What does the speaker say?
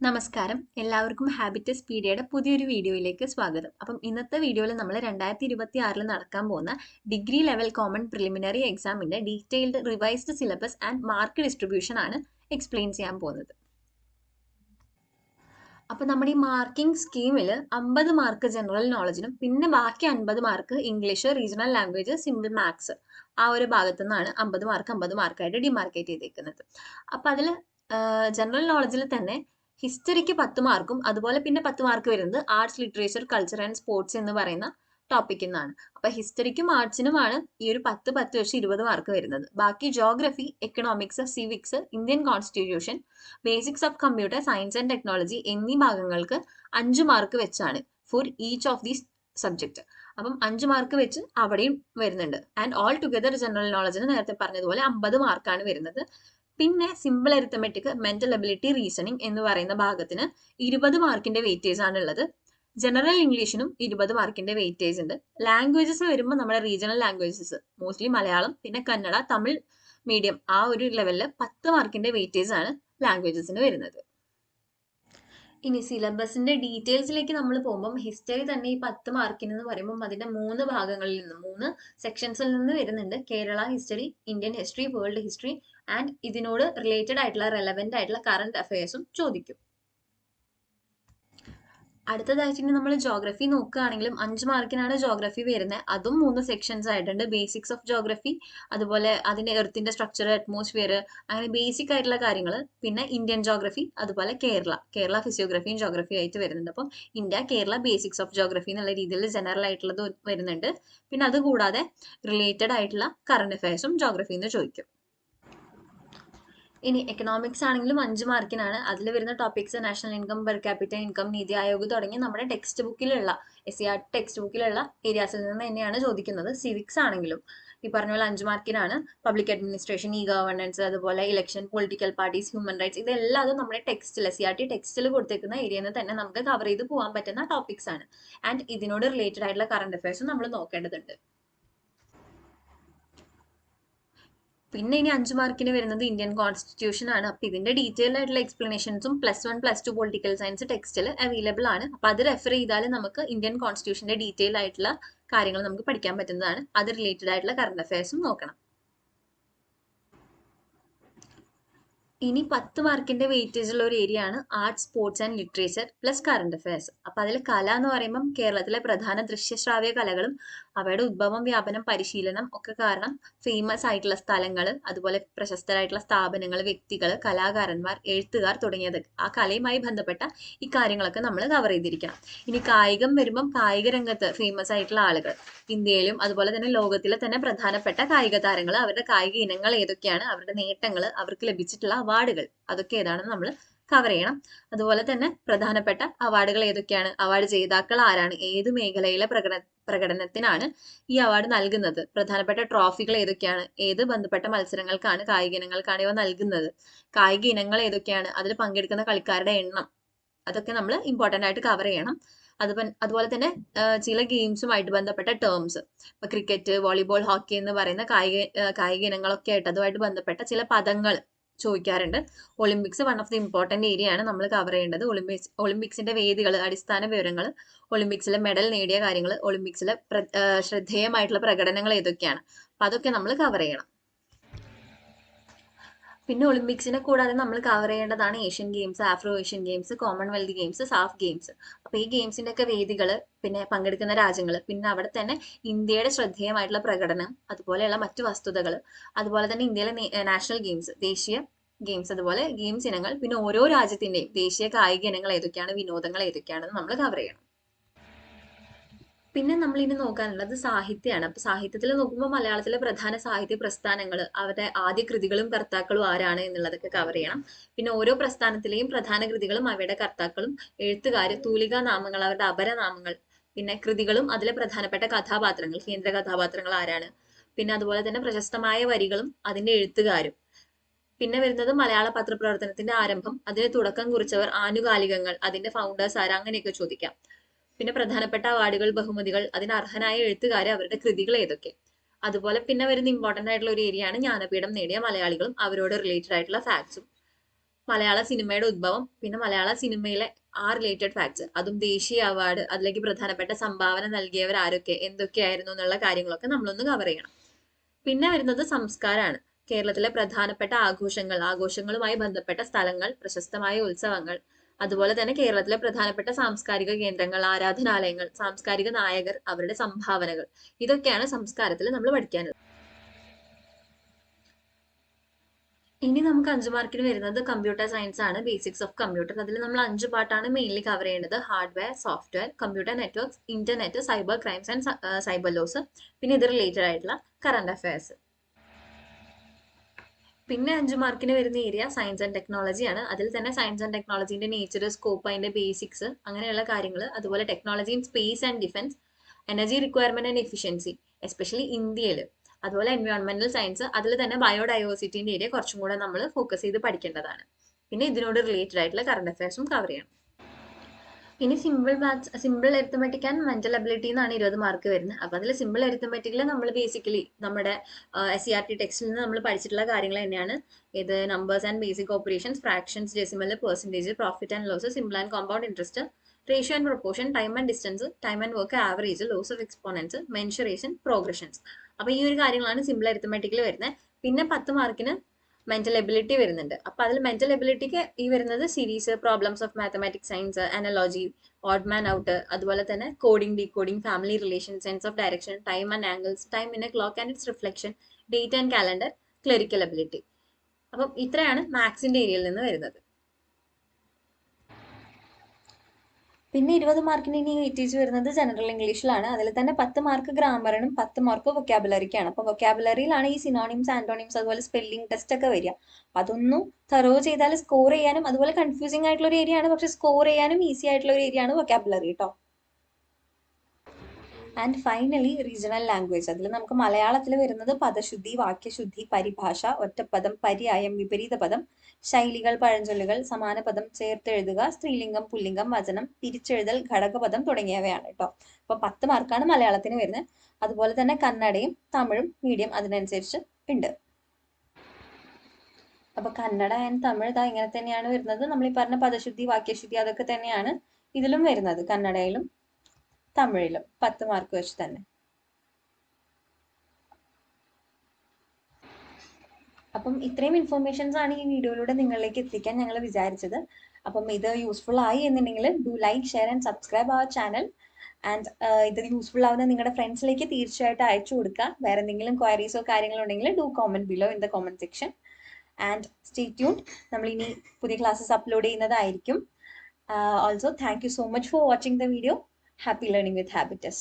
നമസ്കാരം എല്ലാവർക്കും ഹാബിറ്റസ് പീഡിയയുടെ പുതിയൊരു വീഡിയോയിലേക്ക് സ്വാഗതം. അപ്പം ഇന്നത്തെ വീഡിയോയിൽ നമ്മൾ 2026 നടക്കാൻ പോകുന്ന ഡിഗ്രി ലെവൽ കോമൺ പ്രിലിമിനറി എക്സാമിന്റെ detailed revised syllabus and mark distribution ആണ് എക്സ്പ്ലെയിൻ ചെയ്യാൻ പോകുന്നത്. അപ്പോൾ നമ്മുടെ ഈ മാർക്കിംഗ് സ്കീമിൽ 50 മാർക്ക് ജനറൽ നോളജിനും പിന്നെ ബാക്കി 50 mark English, regional language, simple maths ആ ഒരു ഭാഗത്തു നിന്നാണ് 50 മാർക്കായിട്ട് ഡിമാർക്കേറ്റ് ചെയ്തേക്കുന്നത്. അപ്പം അതിൽ ജനറൽ നോളജിൽ തന്നെ ഹിസ്റ്ററിക്ക് 10 മാർക്കും അതുപോലെ പിന്നെ 10 മാർക്ക് വരുന്നത് arts, literature, culture and sports എന്ന് പറയുന്ന ടോപ്പിക്കിൽ നിന്നാണ്. അപ്പൊ ഹിസ്റ്ററിക്കും ആർട്സിനുമാണ് ഈ ഒരു 10 വെച്ച് 20 മാർക്ക് വരുന്നത്. ബാക്കി geography, economics, civics, Indian constitution, basics of computer science and technology എന്നീ ഭാഗങ്ങൾക്ക് 5 മാർക്ക് വെച്ചാണ് for each of these subject. അപ്പം 5 മാർക്ക് വെച്ച് അവിടെയും വരുന്നുണ്ട്. ആൻഡ് ഓൾ ടുഗദർ ജനറൽ നോളജിന് നേരത്തെ പറഞ്ഞതുപോലെ 50 മാർക്കാണ് വരുന്നത്. പിന്നെ simple arithmetic, mental ability, reasoning എന്ന് പറയുന്ന ഭാഗത്തിന് 20 മാർക്കിന്റെ വെയിറ്റേജ് ആണ് ഉള്ളത്. ജനറൽ ഇംഗ്ലീഷിനും 20 മാർക്കിന്റെ വെയിറ്റേജ് ഉണ്ട്. ലാംഗ്വേജസ് വരുമ്പോൾ നമ്മുടെ റീജിയണൽ ലാംഗ്വേജസ് മോസ്റ്റ്ലി മലയാളം, പിന്നെ കന്നഡ, തമിഴ് മീഡിയം ആ ഒരു ലെവലിൽ 10 മാർക്കിന്റെ വെയിറ്റേജ് ആണ് ലാംഗ്വേജസിന് വരുന്നത്. ഇനി സിലബസിന്റെ ഡീറ്റെയിൽസിലേക്ക് നമ്മൾ പോകുമ്പോൾ ഹിസ്റ്ററി തന്നെ ഈ 10 മാർക്കിന് എന്ന് പറയുമ്പോൾ അതിന്റെ 3 ഭാഗങ്ങളിൽ നിന്ന് 3 സെക്ഷൻസിൽ നിന്ന് വരുന്നുണ്ട്. Kerala history, Indian history, world history and ഇതിനോട് റിലേറ്റഡ് ആയിട്ടുള്ള റെലവെന്റ് ആയിട്ടുള്ള കറന്റ് അഫയേഴ്സും ചോദിക്കും. അടുത്തതായിട്ട് നമ്മൾ ജോഗ്രഫി നോക്കുകയാണെങ്കിലും 5 മാർക്കിനാണ് ജോഗ്രഫി വരുന്നത്. അതും 3 സെക്ഷൻസ് ആയിട്ടുണ്ട്. ബേസിക്സ് ഓഫ് ജോഗ്രഫി, അതുപോലെ അതിന്റെ എർത്തിന്റെ സ്ട്രക്ചർ, അറ്റ്മോസ്ഫിയർ, അങ്ങനെ ബേസിക് ആയിട്ടുള്ള കാര്യങ്ങൾ. പിന്നെ ഇന്ത്യൻ ജോഗ്രഫി, അതുപോലെ കേരള ഫിസിയോഗ്രഫിയും ജോഗ്രഫി ആയിട്ട് വരുന്നുണ്ട്. അപ്പം India, Kerala, basics of geography എന്നുള്ള രീതിയിൽ ജനറൽ ആയിട്ടുള്ളത് വരുന്നുണ്ട്. പിന്നെ അതുകൂടാതെ റിലേറ്റഡ് ആയിട്ടുള്ള കറന്റ് അഫയേഴ്സും ജോഗ്രഫിയിൽ നിന്ന് ചോദിക്കും. ഇനി എക്കണോമിക്സ് ആണെങ്കിലും 5 മാർക്കിനാണ്. അതിൽ വരുന്ന topics national income, per capital income, NITI Aayog തുടങ്ങി നമ്മുടെ ടെക്സ്റ്റ് ബുക്കിലുള്ള SCERT ടെക്സ്റ്റ് ബുക്കിലുള്ള ഏരിയാസിൽ നിന്ന് തന്നെയാണ് ചോദിക്കുന്നത്. സിവിക്സ് ആണെങ്കിലും ഈ പറഞ്ഞ പോലെ 5 മാർക്കിനാണ്. പബ്ലിക് അഡ്മിനിസ്ട്രേഷൻ, ഇ ഗവേണൻസ്, അതുപോലെ election, political parties, human rights, ഇതെല്ലാം നമ്മുടെ ടെക്സ്റ്റിൽ SCERT ടെക്സ്റ്റിൽ കൊടുത്തേക്കുന്ന ഏരിയയിൽ നിന്ന് തന്നെ നമുക്ക് കവർ ചെയ്ത് പോകാൻ പറ്റുന്ന ടോപ്പിക്സ് ആണ്. ആൻഡ് ഇതിനോട് റിലേറ്റഡ് ആയിട്ടുള്ള കറന്റ് അഫയേഴ്സും നമ്മൾ നോക്കേണ്ടതുണ്ട്. പിന്നെ ഇനി 5 മാർക്കിന് വരുന്നത് ഇന്ത്യൻ കോൺസ്റ്റിറ്റ്യൂഷൻ ആണ്. അപ്പൊ ഇതിന്റെ ഡീറ്റെയിൽ ആയിട്ടുള്ള എക്സ്പ്ലനേഷൻസും +1, +2 പൊളിറ്റിക്കൽ സയൻസ് ടെക്സ്റ്റിൽ അവൈലബിൾ ആണ്. അപ്പൊ അത് റെഫർ ചെയ്താൽ നമുക്ക് ഇന്ത്യൻ കോൺസ്റ്റിറ്റ്യൂഷന്റെ ഡീറ്റെയിൽ ആയിട്ടുള്ള കാര്യങ്ങൾ നമുക്ക് പഠിക്കാൻ പറ്റുന്നതാണ്. അത് റിലേറ്റഡ് ആയിട്ടുള്ള കറന്റ് അഫയേഴ്സും നോക്കണം. ഇനി 10 മാർക്കിന്റെ വെയിറ്റേജ് ഉള്ള ഒരു ഏരിയ ആണ് arts, sports and literature plus current affairs. അപ്പൊ അതിൽ കല എന്ന് പറയുമ്പോൾ കേരളത്തിലെ പ്രധാന ദൃശ്യശ്രാവ്യ കലകളും അവയുടെ ഉദ്ഭവം, വ്യാപനം, പരിശീലനം ഒക്കെ കാരണം ഫേമസ് ആയിട്ടുള്ള സ്ഥലങ്ങൾ, അതുപോലെ പ്രശസ്തരായിട്ടുള്ള സ്ഥാപനങ്ങൾ, വ്യക്തികൾ, കലാകാരന്മാർ, എഴുത്തുകാർ തുടങ്ങിയത് ആ കലയുമായി ബന്ധപ്പെട്ട ഈ കാര്യങ്ങളൊക്കെ നമ്മൾ കവർ ചെയ്തിരിക്കണം. ഇനി കായികം വരുമ്പം കായിക രംഗത്ത് ഫേമസ് ആയിട്ടുള്ള ആളുകൾ, ഇന്ത്യയിലും അതുപോലെ തന്നെ ലോകത്തിലെ തന്നെ പ്രധാനപ്പെട്ട കായിക താരങ്ങൾ, അവരുടെ കായിക ഇനങ്ങൾ ഏതൊക്കെയാണ്, അവരുടെ നേട്ടങ്ങൾ, അവർക്ക് ലഭിച്ചിട്ടുള്ള അവാർഡുകൾ അതൊക്കെ ഏതാണെന്ന് നമ്മൾ കവർ ചെയ്യണം. അതുപോലെ തന്നെ പ്രധാനപ്പെട്ട അവാർഡുകൾ ഏതൊക്കെയാണ്, അവാർഡ് ജേതാക്കൾ ആരാണ്, ഏത് മേഖലയിലെ പ്രകടനത്തിനാണ് ഈ അവാർഡ് നൽകുന്നത്, പ്രധാനപ്പെട്ട ട്രോഫികൾ ഏതൊക്കെയാണ്, ഏത് ബന്ധപ്പെട്ട മത്സരങ്ങൾക്കാണ്, കായിക ഇനങ്ങൾക്കാണ് ഇവ നൽകുന്നത്, കായിക ഇനങ്ങൾ ഏതൊക്കെയാണ്, അതിൽ പങ്കെടുക്കുന്ന കളിക്കാരുടെ എണ്ണം, അതൊക്കെ നമ്മൾ ഇമ്പോർട്ടന്റ് ആയിട്ട് കവർ ചെയ്യണം. അതുപോലെ തന്നെ ചില ഗെയിംസുമായിട്ട് ബന്ധപ്പെട്ട ടേംസ്, ഇപ്പൊ ക്രിക്കറ്റ്, വോളിബോൾ, ഹോക്കി എന്ന് പറയുന്ന കായിക ഇനങ്ങളൊക്കെ ആയിട്ട് അതുമായിട്ട് ബന്ധപ്പെട്ട ചില പദങ്ങൾ ചോദിക്കാറുണ്ട്. Olympics one of the important area ആണ് നമ്മൾ കവർ ചെയ്യേണ്ടത്. ഒളിമ്പിക്സിന്റെ വേദികൾ, അടിസ്ഥാന വിവരങ്ങൾ, ഒളിമ്പിക്സിലെ മെഡൽ നേടിയ കാര്യങ്ങൾ, ഒളിമ്പിക്സിലെ ശ്രദ്ധേയമായിട്ടുള്ള പ്രകടനങ്ങൾ ഏതൊക്കെയാണ്, അപ്പൊ അതൊക്കെ നമ്മൾ കവർ ചെയ്യണം. പിന്നെ ഒളിമ്പിക്സിനെ കൂടാതെ നമ്മൾ കവർ ചെയ്യേണ്ടതാണ് Asian Games, Afro Asian Games, Commonwealth Games, SAF Games. അപ്പൊ ഈ ഗെയിംസിന്റെ ഒക്കെ വേദികള്, പിന്നെ പങ്കെടുക്കുന്ന രാജ്യങ്ങൾ, പിന്നെ അവിടെ തന്നെ ഇന്ത്യയുടെ ശ്രദ്ധേയമായിട്ടുള്ള പ്രകടനം, അതുപോലെയുള്ള മറ്റു വസ്തുതകൾ, അതുപോലെ തന്നെ ഇന്ത്യയിലെ നാഷണൽ ഗെയിംസ്, ദേശീയ ഗെയിംസ്, അതുപോലെ ഗെയിംസ് ഇനങ്ങൾ, പിന്നെ ഓരോ രാജ്യത്തിന്റെയും ദേശീയ കായിക ഇനങ്ങൾ ഏതൊക്കെയാണ്, വിനോദങ്ങൾ ഏതൊക്കെയാണെന്ന് നമ്മൾ കവർ ചെയ്യണം. പിന്നെ നമ്മൾ ഇനി നോക്കാനുള്ളത് സാഹിത്യമാണ്. അപ്പൊ സാഹിത്യത്തിൽ നോക്കുമ്പോൾ മലയാളത്തിലെ പ്രധാന സാഹിത്യ പ്രസ്ഥാനങ്ങൾ, അവരുടെ ആദ്യ കൃതികളും കർത്താക്കളും ആരാണ് എന്നുള്ളതൊക്കെ കവർ ചെയ്യണം. പിന്നെ ഓരോ പ്രസ്ഥാനത്തിലെയും പ്രധാന കൃതികളും അവയുടെ കർത്താക്കളും, എഴുത്തുകാര്, തൂലികാ നാമങ്ങൾ, അവരുടെ അപരനാമങ്ങൾ, പിന്നെ കൃതികളും അതിലെ പ്രധാനപ്പെട്ട കഥാപാത്രങ്ങൾ, കേന്ദ്ര കഥാപാത്രങ്ങൾ ആരാണ്, പിന്നെ അതുപോലെ തന്നെ പ്രശസ്തമായ വരികളും അതിന്റെ എഴുത്തുകാരും. പിന്നെ വരുന്നത് മലയാള പത്രപ്രവർത്തനത്തിന്റെ ആരംഭം, അതിന് തുടക്കം കുറിച്ചവർ, ആനുകാലികങ്ങൾ, അതിന്റെ ഫൗണ്ടേഴ്സ് ആരാ, അങ്ങനെയൊക്കെ ചോദിക്കാം. പിന്നെ പ്രധാനപ്പെട്ട അവാർഡുകൾ, ബഹുമതികൾ, അതിന് അർഹനായ എഴുത്തുകാരെ, അവരുടെ കൃതികൾ ഏതൊക്കെ. അതുപോലെ പിന്നെ വരുന്ന ഇമ്പോർട്ടന്റ് ആയിട്ടുള്ള ഒരു ഏരിയ ആണ് ജ്ഞാനപീഠം നേടിയ മലയാളികളും അവരോട് റിലേറ്റഡ് ആയിട്ടുള്ള ഫാക്ട്സും. മലയാള സിനിമയുടെ ഉദ്ഭവം, പിന്നെ മലയാള സിനിമയിലെ ആ റിലേറ്റഡ് ഫാക്ട്സ്, അതും ദേശീയ അവാർഡ്, അതിലേക്ക് പ്രധാനപ്പെട്ട സംഭാവന നൽകിയവർ ആരൊക്കെ, എന്തൊക്കെയായിരുന്നു എന്നുള്ള കാര്യങ്ങളൊക്കെ നമ്മളൊന്ന് കവർ ചെയ്യണം. പിന്നെ വരുന്നത് സംസ്കാരമാണ്. കേരളത്തിലെ പ്രധാനപ്പെട്ട ആഘോഷങ്ങൾ, ആഘോഷങ്ങളുമായി ബന്ധപ്പെട്ട സ്ഥലങ്ങൾ, പ്രശസ്തമായ ഉത്സവങ്ങൾ, അതുപോലെ തന്നെ കേരളത്തിലെ പ്രധാനപ്പെട്ട സാംസ്കാരിക കേന്ദ്രങ്ങൾ, ആരാധനാലയങ്ങൾ, സാംസ്കാരിക നായകർ, അവരുടെ സംഭാവനകൾ, ഇതൊക്കെയാണ് സംസ്കാരത്തിൽ നമ്മൾ പഠിക്കാനുള്ളത്. ഇനി നമുക്ക് 5 മാർക്കിന് വരുന്നത് കമ്പ്യൂട്ടർ സയൻസ് ആണ്, ബേസിക്സ് ഓഫ് കമ്പ്യൂട്ടർ. അതിൽ നമ്മൾ 5 പാർട്ടാണ് മെയിൻലി കവർ ചെയ്യേണ്ടത്. Hardware, software, computer networks, internet, cyber crimes and cyber laws, പിന്നെ ഇത് റിലേറ്റഡ് ആയിട്ടുള്ള കറണ്ട് അഫയേഴ്സ്. പിന്നെ 5 മാർക്കിന് വരുന്ന ഏരിയ സയൻസ് ആൻഡ് ടെക്നോളജി ആണ്. അതിൽ തന്നെ സയൻസ് ആൻഡ് ടെക്നോളജിന്റെ നേച്ചർ, സ്കോപ്പ്, അതിന്റെ ബേസിക്സ്, അങ്ങനെയുള്ള കാര്യങ്ങൾ, അതുപോലെ technology in space and defence, energy requirement and efficiency, especially ഇന്ത്യയിൽ, അതുപോലെ എൻവയോൺമെന്റൽ സയൻസ്, അതിൽ തന്നെ ബയോഡൈവേഴ്സിറ്റിന്റെ ഏരിയ കുറച്ചും കൂടെ നമ്മൾ ഫോക്കസ് ചെയ്ത് പഠിക്കേണ്ടതാണ്. പിന്നെ ഇതിനോട് റിലേറ്റഡ് ആയിട്ടുള്ള കറണ്ട് അഫയേഴ്സും കവർ ചെയ്യണം. ഇനി simple maths, simple arithmetic and mental ability എന്നാണ് 20 മാർക്ക് വരുന്നത്. അപ്പൊ അതിൽ സിമ്പിൾ അരിത്തമെറ്റിക്കിൽ നമ്മൾ ബേസിക്കലി നമ്മുടെ SCRT ടെക്സ്റ്റിൽ നിന്ന് നമ്മൾ പഠിച്ചിട്ടുള്ള കാര്യങ്ങൾ തന്നെയാണ്. ഇത് numbers and basic operations, fractions, decimal, percentage, profit and loss, simple and compound interest, ratio and proportion, time and distance, time and work average, laws of exponents, mensuration, progressions. അപ്പൊ ഈ ഒരു കാര്യങ്ങളാണ് സിമ്പിൾ അരിത്തമെറ്റിക്കിൽ വരുന്നത്. പിന്നെ 10 മാർക്കിന് മെന്റൽ എബിലിറ്റി വരുന്നുണ്ട്. അപ്പൊ അതിൽ മെന്റൽ എബിലിറ്റിക്ക് ഈ വരുന്നത് series, problems of mathematics, science, analogy, odd man out, അതുപോലെ തന്നെ coding, decoding, family relation, sense of direction, time and angles, time in A clock and it's reflection, date and calendar, clerical ability. അപ്പം ഇത്രയാണ് മാത്സിന്റെ ഏരിയയിൽ നിന്ന് വരുന്നത്. പിന്നെ 20 മാർക്കിന് ഇനി വെയിറ്റേജ് വരുന്നത് ജനറൽ ഇംഗ്ലീഷിലാണ്. അതിൽ തന്നെ 10 മാർക്ക് ഗ്രാമറിനും 10 മാർക്ക് വൊക്കാബുലറിക്കാണ്. അപ്പോൾ വൊക്കാബുലറിയിലാണ് ഈ സിനോണിംസ്, ആന്റോണിംസ്, അതുപോലെ സ്പെല്ലിംഗ് ടെസ്റ്റ് ഒക്കെ വരിക. അതൊന്നും തറോ ചെയ്താൽ സ്കോർ ചെയ്യാനും, അതുപോലെ കൺഫ്യൂസിംഗ് ആയിട്ടുള്ള ഒരു ഏരിയ ആണ്, പക്ഷെ സ്കോർ ചെയ്യാനും ഈസി ആയിട്ടുള്ള ഒരു ഏരിയ ആണ് വൊക്കാബുലറി കേട്ടോ. And finally regional language. അതിൽ നമുക്ക് മലയാളത്തിൽ വരുന്നത് പദശുദ്ധി, വാക്യശുദ്ധി, പരിഭാഷ, ഒറ്റപ്പദം, പര്യായം, വിപരീത പദം, ശൈലികൾ, പഴഞ്ചൊല്ലുകൾ, സമാന പദം, ചേർത്തെഴുതുക, സ്ത്രീലിംഗം, പുല്ലിംഗം, വചനം, തിരിച്ചെഴുതൽ, ഘടകപദം തുടങ്ങിയവയാണ് കേട്ടോ. അപ്പൊ 10 മാർക്കാണ് മലയാളത്തിന് വരുന്നത്. അതുപോലെ തന്നെ കന്നഡയും തമിഴും മീഡിയം അതിനനുസരിച്ച് ഉണ്ട്. അപ്പൊ കന്നഡ ആൻഡ് തമിഴ് ഇതാ ഇങ്ങനെ തന്നെയാണ് വരുന്നത്. നമ്മൾ ഈ പറഞ്ഞ പദശുദ്ധി, വാക്യശുദ്ധി അതൊക്കെ തന്നെയാണ് ഇതിലും വരുന്നത്, കന്നഡയിലും തമിഴിലും 10 മാർക്ക് വെച്ച് തന്നെ. അപ്പം ഇത്രയും ഇൻഫോർമേഷൻസ് ആണ് ഈ വീഡിയോയിലൂടെ നിങ്ങളിലേക്ക് എത്തിക്കാൻ ഞങ്ങൾ വിചാരിച്ചത്. അപ്പം ഇത് യൂസ്ഫുൾ ആയി എന്നുണ്ടെങ്കിൽ do like, share and subscribe our channel. And ഇത് യൂസ്ഫുൾ ആവുന്ന നിങ്ങളുടെ ഫ്രണ്ട്സിലേക്ക് തീർച്ചയായിട്ടും അയച്ചു കൊടുക്കുക. വേറെ എന്തെങ്കിലും ക്വയറീസോ കാര്യങ്ങളോ ഉണ്ടെങ്കിൽ do comment below in the comment section. And stay tuned, നമ്മൾ ഇനി പുതിയ ക്ലാസ്സസ് അപ്ലോഡ് ചെയ്യുന്നതായിരിക്കും. Also thank you so much for watching the video. Happy learning with Habitus.